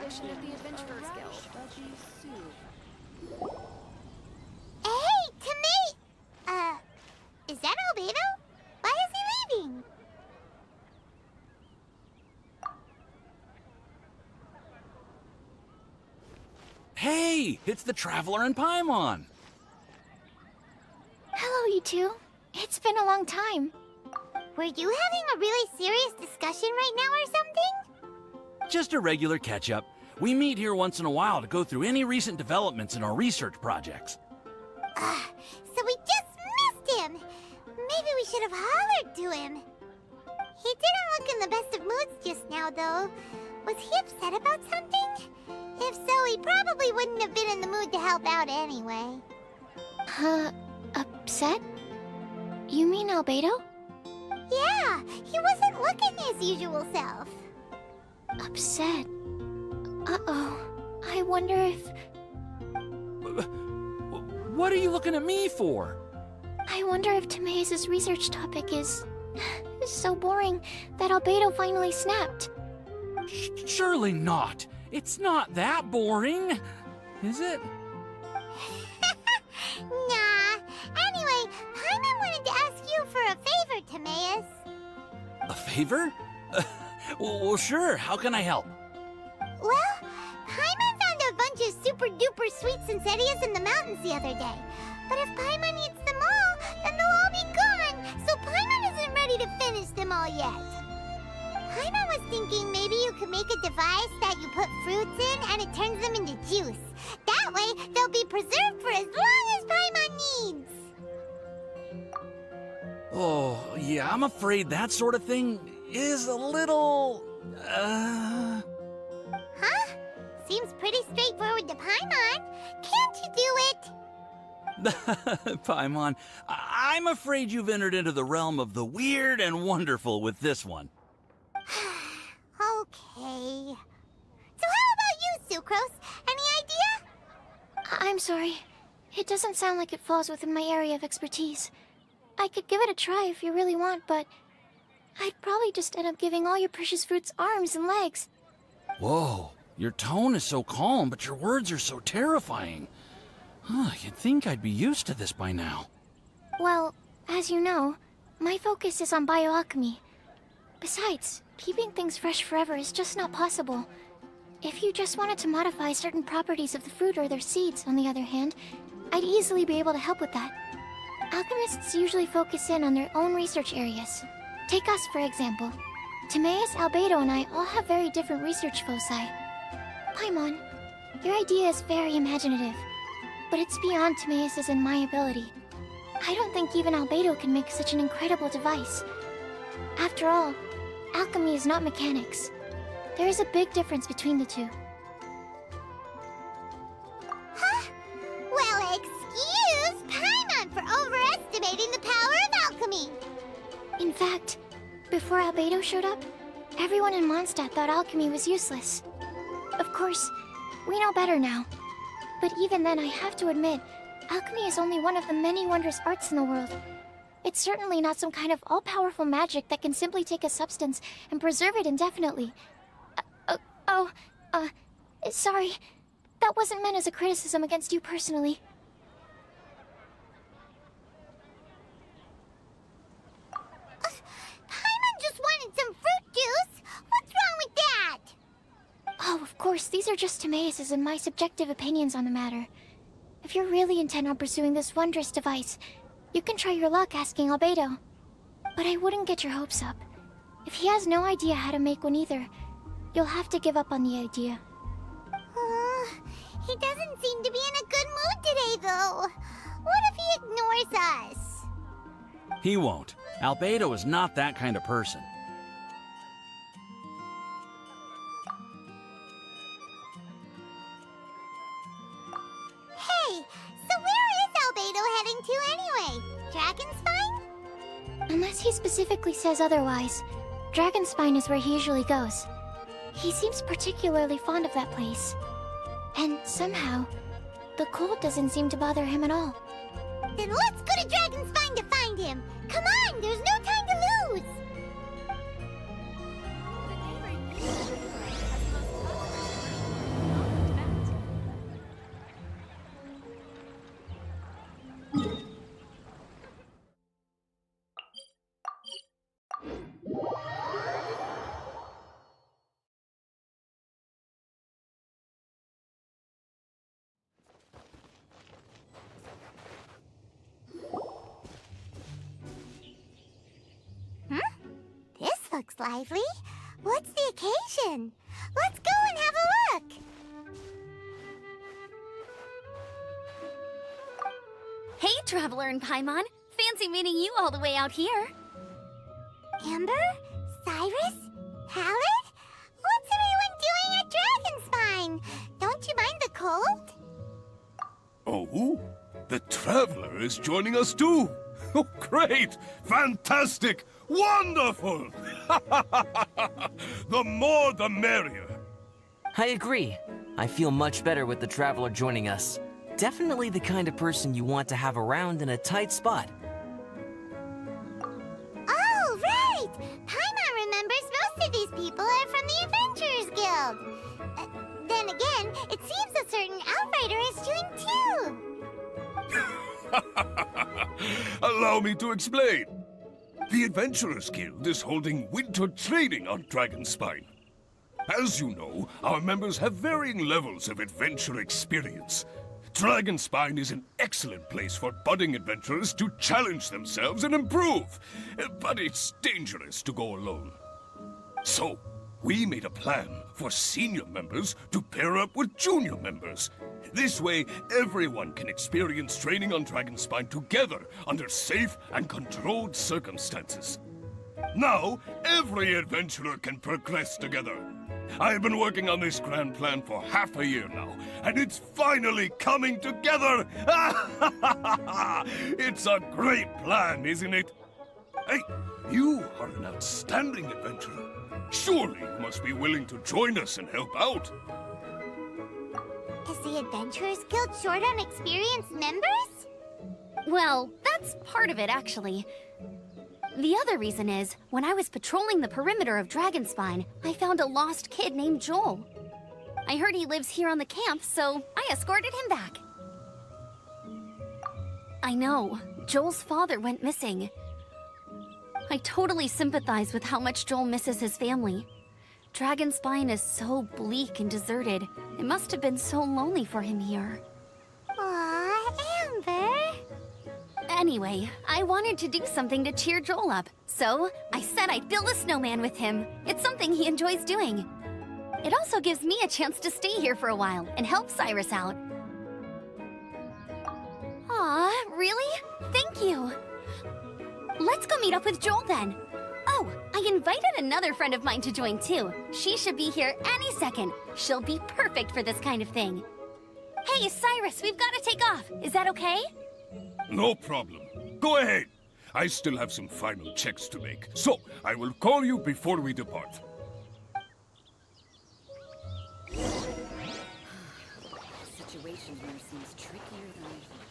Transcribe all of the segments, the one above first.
edition of the Adventurers Guild. Hey, Tomate! Is that Albedo? Why is he leaving? Hey, it's the Traveler and Paimon. Hello, you two. It's been a long time. Were you having a really serious discussion right now or something? Just a regular catch-up. We meet here once in a while to go through any recent developments in our research projects. So we just missed him. Maybe we should have hollered to him. He didn't look in the best of moods just now, though. Was he upset about something? If so, he probably wouldn't have been in the mood to help out anyway. Upset? You mean Albedo? Yeah, he wasn't looking his usual self. Upset? Uh-oh. I wonder if... What are you looking at me for? I wonder if Timaeus' research topic is... so boring that Albedo finally snapped. Surely not. It's not that boring, is it? Nah. Anyway, Paimon wanted to ask you for a favor, Timaeus. A favor? Well, sure. How can I help? Well, Paimon found a bunch of super-duper sweet Sincerias in the mountains the other day. But if Paimon eats them all, then they'll all be gone, so Paimon isn't ready to finish them all yet. Paimon was thinking maybe you could make a device that you put fruits in and it turns them into juice. That way, they'll be preserved for as long as Paimon needs. Oh, yeah, I'm afraid that sort of thing is a little... Huh? Seems pretty straightforward to Paimon. Can't you do it? Paimon, I'm afraid you've entered into the realm of the weird and wonderful with this one. Okay. So how about you, Sucrose? Any idea? I'm sorry. It doesn't sound like it falls within my area of expertise. I could give it a try if you really want, but... I'd probably just end up giving all your precious fruits arms and legs. Whoa, your tone is so calm, but your words are so terrifying. You'd think I'd be used to this by now. Well, as you know, my focus is on bioalchemy. Besides, keeping things fresh forever is just not possible. If you just wanted to modify certain properties of the fruit or their seeds, on the other hand, I'd easily be able to help with that. Alchemists usually focus in on their own research areas. Take us, for example. Timaeus, Albedo, and I all have very different research foci. Paimon, your idea is very imaginative, but it's beyond Timaeus' and my ability. I don't think even Albedo can make such an incredible device. After all, alchemy is not mechanics. There is a big difference between the two. Huh? Well, excuse Paimon for overestimating the power of alchemy. In fact, before Albedo showed up, everyone in Mondstadt thought alchemy was useless. Of course, we know better now. But even then, I have to admit, alchemy is only one of the many wondrous arts in the world. It's certainly not some kind of all-powerful magic that can simply take a substance and preserve it indefinitely. Sorry. That wasn't meant as a criticism against you personally. Paimon just wanted some fruit juice. What's wrong with that? Oh, of course, these are just Timaeus' and my subjective opinions on the matter. If you're really intent on pursuing this wondrous device, you can try your luck asking Albedo. But I wouldn't get your hopes up. If he has no idea how to make one either, you'll have to give up on the idea. He doesn't seem to be in a good mood today, though. What if he ignores us? He won't. Albedo is not that kind of person. Hey, so where is Albedo heading to anyway? Dragonspine? Unless he specifically says otherwise, Dragonspine is where he usually goes. He seems particularly fond of that place. And somehow, the cold doesn't seem to bother him at all. Then let's go to Dragonspine to find him. Come on, there's no time to lose. looks lively. What's the occasion? Let's go and have a look. Hey, Traveler and Paimon. Fancy meeting you all the way out here. Amber? Cyrus? Halid? What's everyone doing at Dragonspine? Don't you mind the cold? Oh, the Traveler is joining us too. Oh, great! Fantastic! Wonderful! The more the merrier. I agree. I feel much better with the Traveler joining us. Definitely the kind of person you want to have around in a tight spot. Oh, right! Paimon remembers most of these people are from the Adventurers Guild. Then again, it seems a certain Outrider is doing too. Allow me to explain. The Adventurers Guild is holding winter training on Dragonspine. As you know, our members have varying levels of adventure experience. Dragonspine is an excellent place for budding adventurers to challenge themselves and improve, but it's dangerous to go alone. So, we made a plan for senior members to pair up with junior members. This way, everyone can experience training on Dragonspine together under safe and controlled circumstances. Now, every adventurer can progress together. I've been working on this grand plan for half a year now, and it's finally coming together! It's a great plan, isn't it? Hey, you are an outstanding adventurer. Surely you must be willing to join us and help out. Is the Adventurers Guild short on experienced members? Well, that's part of it, actually. The other reason is, when I was patrolling the perimeter of Dragonspine, I found a lost kid named Joel. I heard he lives here on the camp, so I escorted him back. I know, Joel's father went missing. I totally sympathize with how much Joel misses his family. Dragonspine is so bleak and deserted. It must have been so lonely for him here. Aw, Amber. Anyway, I wanted to do something to cheer Joel up, so I said I'd build a snowman with him. It's something he enjoys doing. It also gives me a chance to stay here for a while and help Cyrus out. Aw, really? Thank you. Let's go meet up with Joel then. Oh, I invited another friend of mine to join too. She should be here any second. She'll be perfect for this kind of thing. Hey, Cyrus, we've got to take off. Is that okay? No problem. Go ahead. I still have some final checks to make, so I will call you before we depart. Situation here seems trickier than I thought.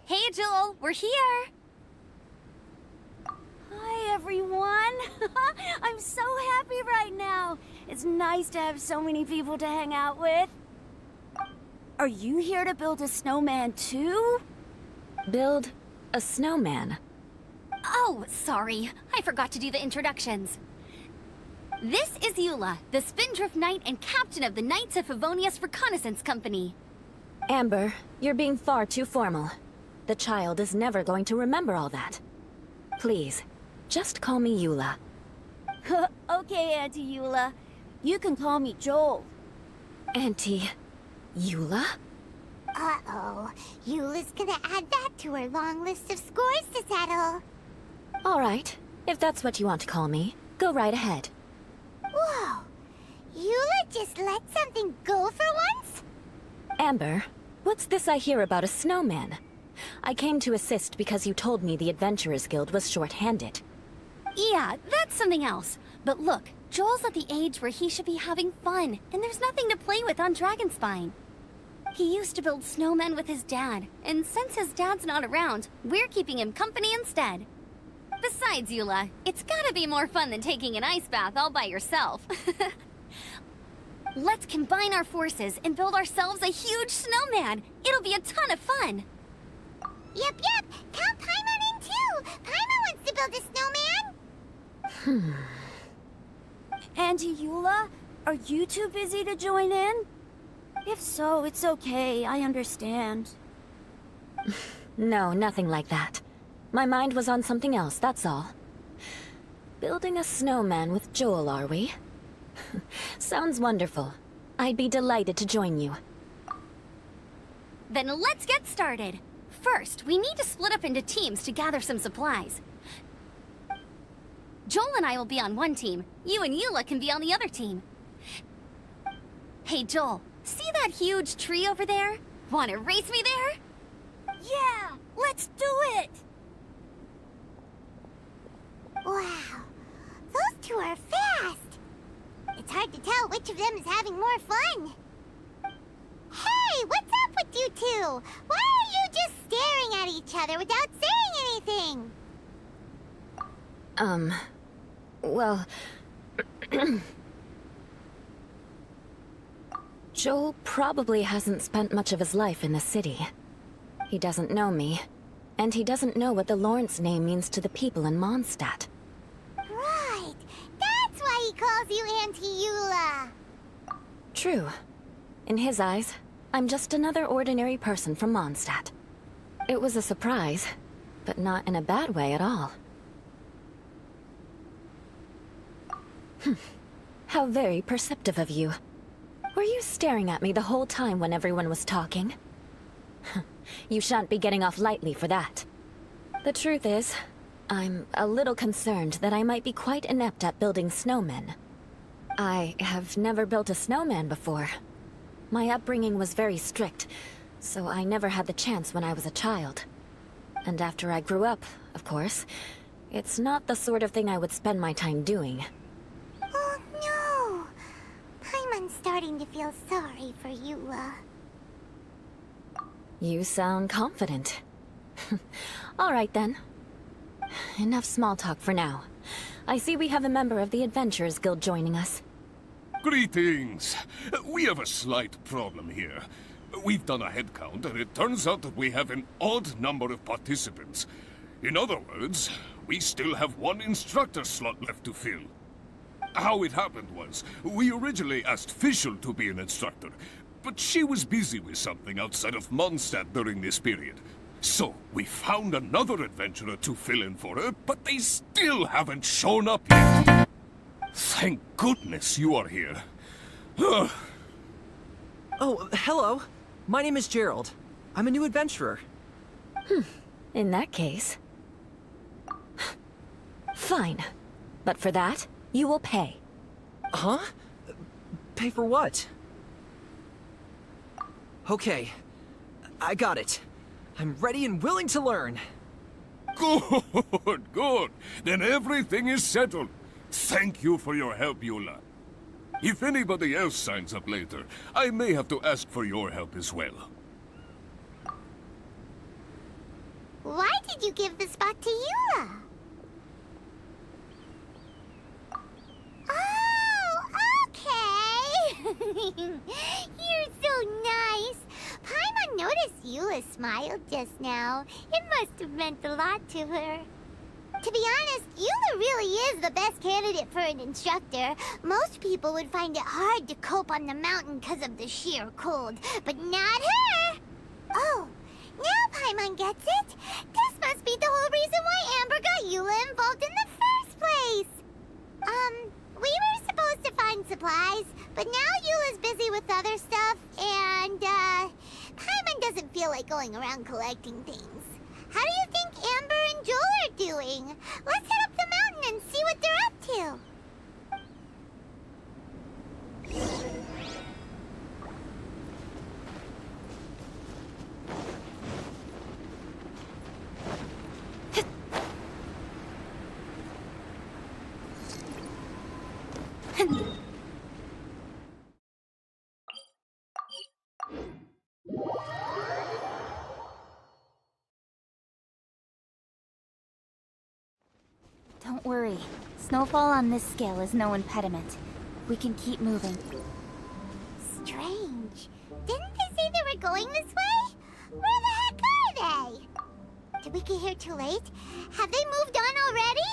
Hey, Joel, we're here. Hi, everyone. I'm so happy right now. It's nice to have so many people to hang out with. Are you here to build a snowman too? Build a snowman? Oh, sorry. I forgot to do the introductions. This is Eula, the Spindrift Knight and captain of the Knights of Favonius Reconnaissance Company. Amber, you're being far too formal. The child is never going to remember all that. Please, just call me Eula. Okay, Auntie Eula. You can call me Joel. Auntie Eula? Uh-oh. Eula's gonna add that to her long list of scores to settle. All right, if that's what you want to call me, go right ahead. Whoa. Eula just let something go for once? Amber, what's this I hear about a snowman? I came to assist because you told me the Adventurers Guild was short-handed. Yeah, that's something else. But look, Joel's at the age where he should be having fun, and there's nothing to play with on Dragonspine. He used to build snowmen with his dad, and since his dad's not around, we're keeping him company instead. Besides, Eula, it's gotta be more fun than taking an ice bath all by yourself. Let's combine our forces and build ourselves a huge snowman. It'll be a ton of fun. Yep. Count Paimon in too. Paimon wants to build a snowman. Auntie Eula? Are you too busy to join in? If so, it's okay. I understand. No, nothing like that. My mind was on something else, that's all. Building a snowman with Joel, are we? Sounds wonderful. I'd be delighted to join you. Then let's get started. First, we need to split up into teams to gather some supplies. Joel and I will be on one team. You and Eula can be on the other team. Hey, Joel, see that huge tree over there? Want to race me there? Yeah, let's do it! Wow, those two are fast. It's hard to tell which of them is having more fun. Hey, what's up with you two? Why are you just staring at each other without saying anything? Well... Joel probably hasn't spent much of his life in the city. He doesn't know me, and he doesn't know what the Lawrence name means to the people in Mondstadt. Right, that's why he calls you Auntie Eula. True. In his eyes, I'm just another ordinary person from Mondstadt. It was a surprise, but not in a bad way at all. How very perceptive of you. Were you staring at me the whole time when everyone was talking? You shan't be getting off lightly for that. The truth is, I'm a little concerned that I might be quite inept at building snowmen. I have never built a snowman before. My upbringing was very strict, so I never had the chance when I was a child. And after I grew up, of course, it's not the sort of thing I would spend my time doing. Oh no! Paimon's starting to feel sorry for Eula. You sound confident. All right then. Enough small talk for now. I see we have a member of the Adventurers Guild joining us. Greetings. We have a slight problem here. We've done a head count, and it turns out that we have an odd number of participants. In other words, we still have one instructor slot left to fill. How it happened was, we originally asked Fischl to be an instructor, but she was busy with something outside of Mondstadt during this period. So, we found another adventurer to fill in for her, but they still haven't shown up yet. Thank goodness you are here. Oh, hello. My name is Gerald. I'm a new adventurer. In that case... Fine. But for that, you will pay. Huh? Pay for what? Okay. I got it. I'm ready and willing to learn. Good, good. Then everything is settled. Thank you for your help, Eula. If anybody else signs up later, I may have to ask for your help as well. Why did you give the spot to Eula? Oh, okay. You're so nice. Paimon noticed Eula smiled just now. It must have meant a lot to her. To be honest, Eula really is the best candidate for an instructor. Most people would find it hard to cope on the mountain because of the sheer cold, but not her! Oh, now Paimon gets it. This must be the whole reason why Amber got Eula involved in the first place. We were supposed to find supplies, but now Eula's busy with other stuff, and, Paimon doesn't feel like going around collecting things. How do you think Amber and Joel are doing? Let's head up the mountain and see what they're up to. Don't worry. Snowfall on this scale is no impediment. We can keep moving. Strange. Didn't they say they were going this way? Where the heck are they? Did we get here too late? Have they moved on already?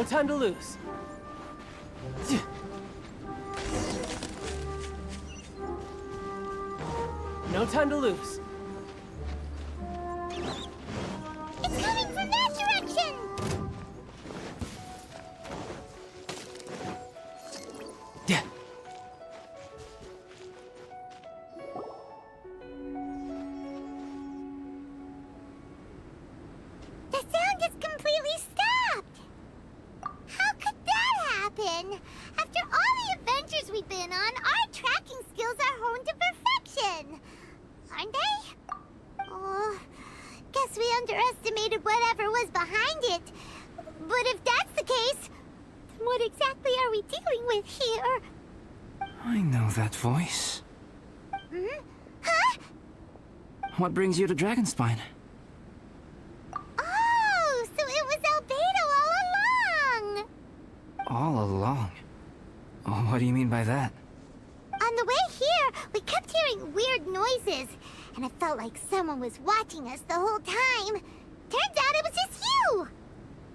time to lose. No time to lose. It's coming from that direction! Yeah. The sound is completely stopped! How could that happen? After all the adventures we've been on, our tracking skills are honed to perfection! Aren't they? Oh, guess we underestimated whatever was behind it. But if that's the case, then what exactly are we dealing with here? I know that voice. Hmm? Huh? What brings you to Dragonspine? Oh, so it was Albedo all along! All along? Oh, what do you mean by that? On the way here, we kept hearing weird noises, and it felt like someone was watching us the whole time. Turns out it was just you!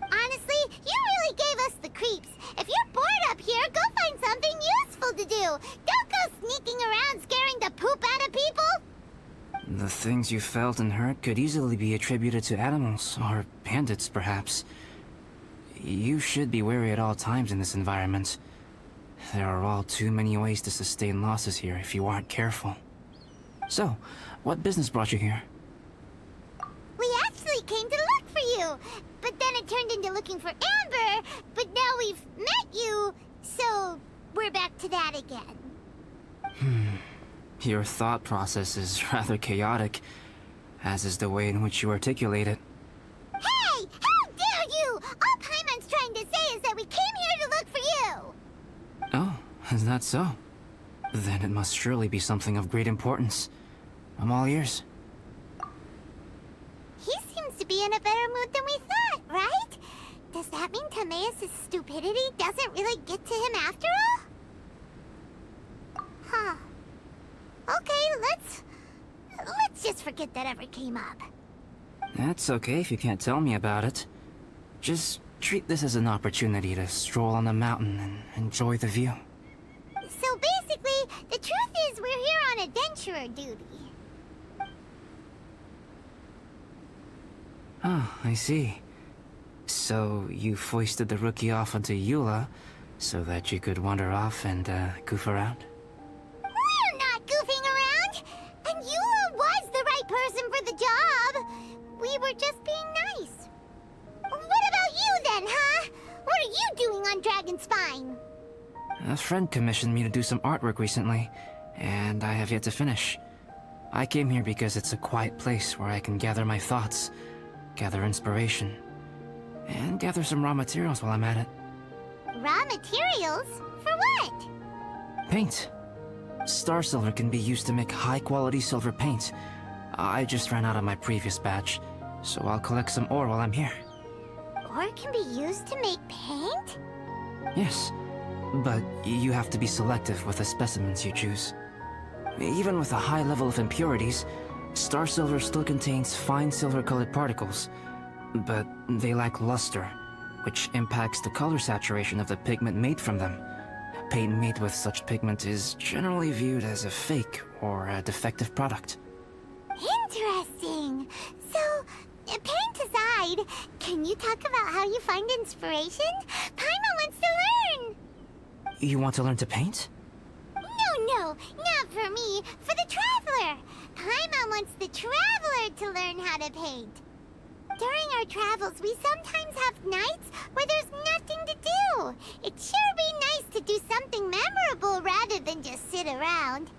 Honestly, you really gave us the creeps. If you're bored up here, go find something useful to do. Don't go sneaking around scaring the poop out of people. The things you felt and heard could easily be attributed to animals, or bandits, perhaps. You should be wary at all times in this environment. There are all too many ways to sustain losses here if you aren't careful. So, what business brought you here? We actually came to look for you, but then it turned into looking for Amber, but now we've met you, so we're back to that again. Your thought process is rather chaotic, as is the way in which you articulate it. Hey! How dare you! All Paimon's trying to say is that we came here to look for you! Oh, is that so? Then it must surely be something of great importance. I'm all ears. He seems to be in a better mood than we thought, right? Does that mean Timaeus' stupidity doesn't really get to him after all? Huh. Okay, let's just forget that ever came up. That's okay if you can't tell me about it. Just treat this as an opportunity to stroll on the mountain and enjoy the view. So basically, the truth is we're here on adventurer duty. Oh, I see. So you foisted the rookie off onto Eula so that you could wander off and goof around? We're not goofing around! And Eula was the right person for the job! We were just being nice. What about you then, huh? What are you doing on Dragonspine? A friend commissioned me to do some artwork recently, and I have yet to finish. I came here because it's a quiet place where I can gather my thoughts, gather inspiration, and gather some raw materials while I'm at it. Raw materials? For what? Paint. Star silver can be used to make high-quality silver paint. I just ran out of my previous batch, so I'll collect some ore while I'm here. Ore can be used to make paint? Yes, but you have to be selective with the specimens you choose. Even with a high level of impurities, star silver still contains fine silver-colored particles, but they lack luster, which impacts the color saturation of the pigment made from them. Paint made with such pigment is generally viewed as a fake or a defective product. Interesting. So, paint aside, can you talk about how you find inspiration? Paimon wants to learn! You want to learn to paint? No, not for me. For the Traveler. Paimon wants the Traveler to learn how to paint. During our travels, we sometimes have nights where there's nothing to do. It'd sure be nice to do something memorable rather than just sit around.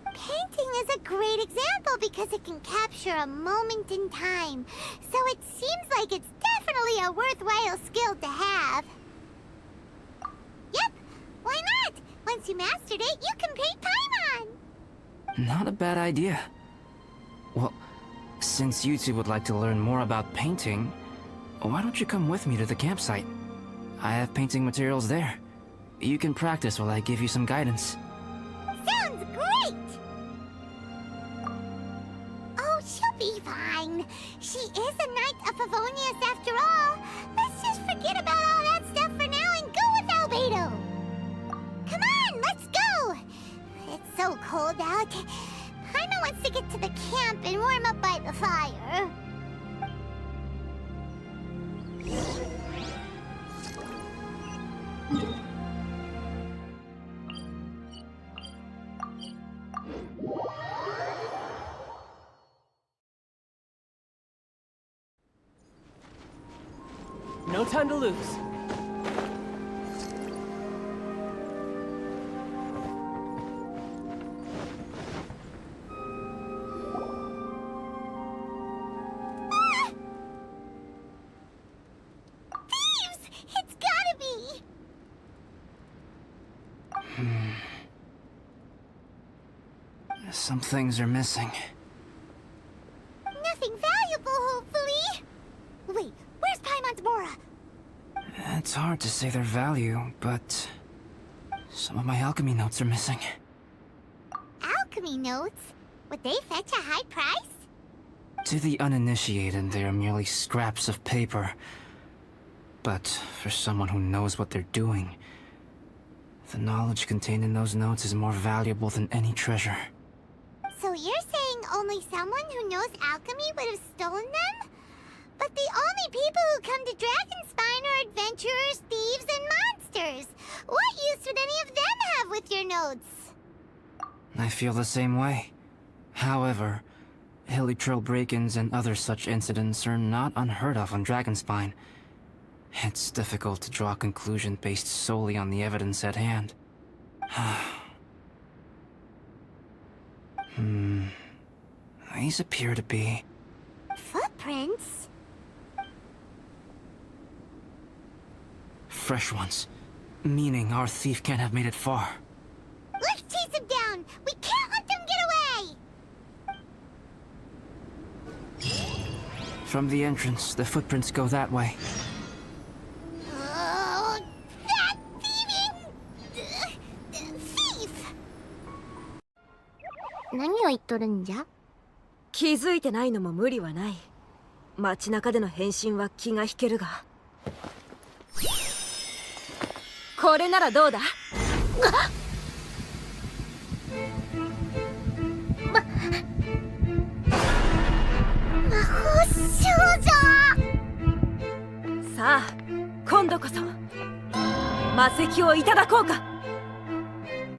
Painting is a great example because it can capture a moment in time. So it seems like it's definitely a worthwhile skill to have. Yep, why not? Once you mastered it, you can paint Paimon! Not a bad idea. Well, since you two would like to learn more about painting, why don't you come with me to the campsite? I have painting materials there. You can practice while I give you some guidance. Sounds great! Oh, she'll be fine. She is a Knight of Favonius after all. Let's just forget about all that stuff Beto! Come on, let's go! It's so cold out. Paimon wants to get to the camp and warm up by the fire. No time to lose. Thieves! It's gotta be! Some things are missing. Nothing valuable, hopefully. Wait, where's Paimon's Mora? It's hard to say their value, but some of my alchemy notes are missing. Alchemy notes? Would they fetch a high price? To the uninitiated, they are merely scraps of paper. But for someone who knows what they're doing, the knowledge contained in those notes is more valuable than any treasure. So you're saying only someone who knows alchemy would have stolen them? But the only people who come to Dragonspine are adventurers, thieves, and monsters. What use would any of them have with your notes? I feel the same way. However, hilly trail break-ins and other such incidents are not unheard of on Dragonspine. It's difficult to draw a conclusion based solely on the evidence at hand. These appear to be... Footprints? fresh ones. Meaning our thief can't have made it far. Let's chase him down! We can't let them get away! From the entrance, the footprints go that way. Oh, that thieving... thief! 何を言っとるんじゃ? 気づいてないのも無理はない。街中での変身は気が引けるが。これならどうだ？魔法少女！さあ、今度こそ魔石をいただこうか。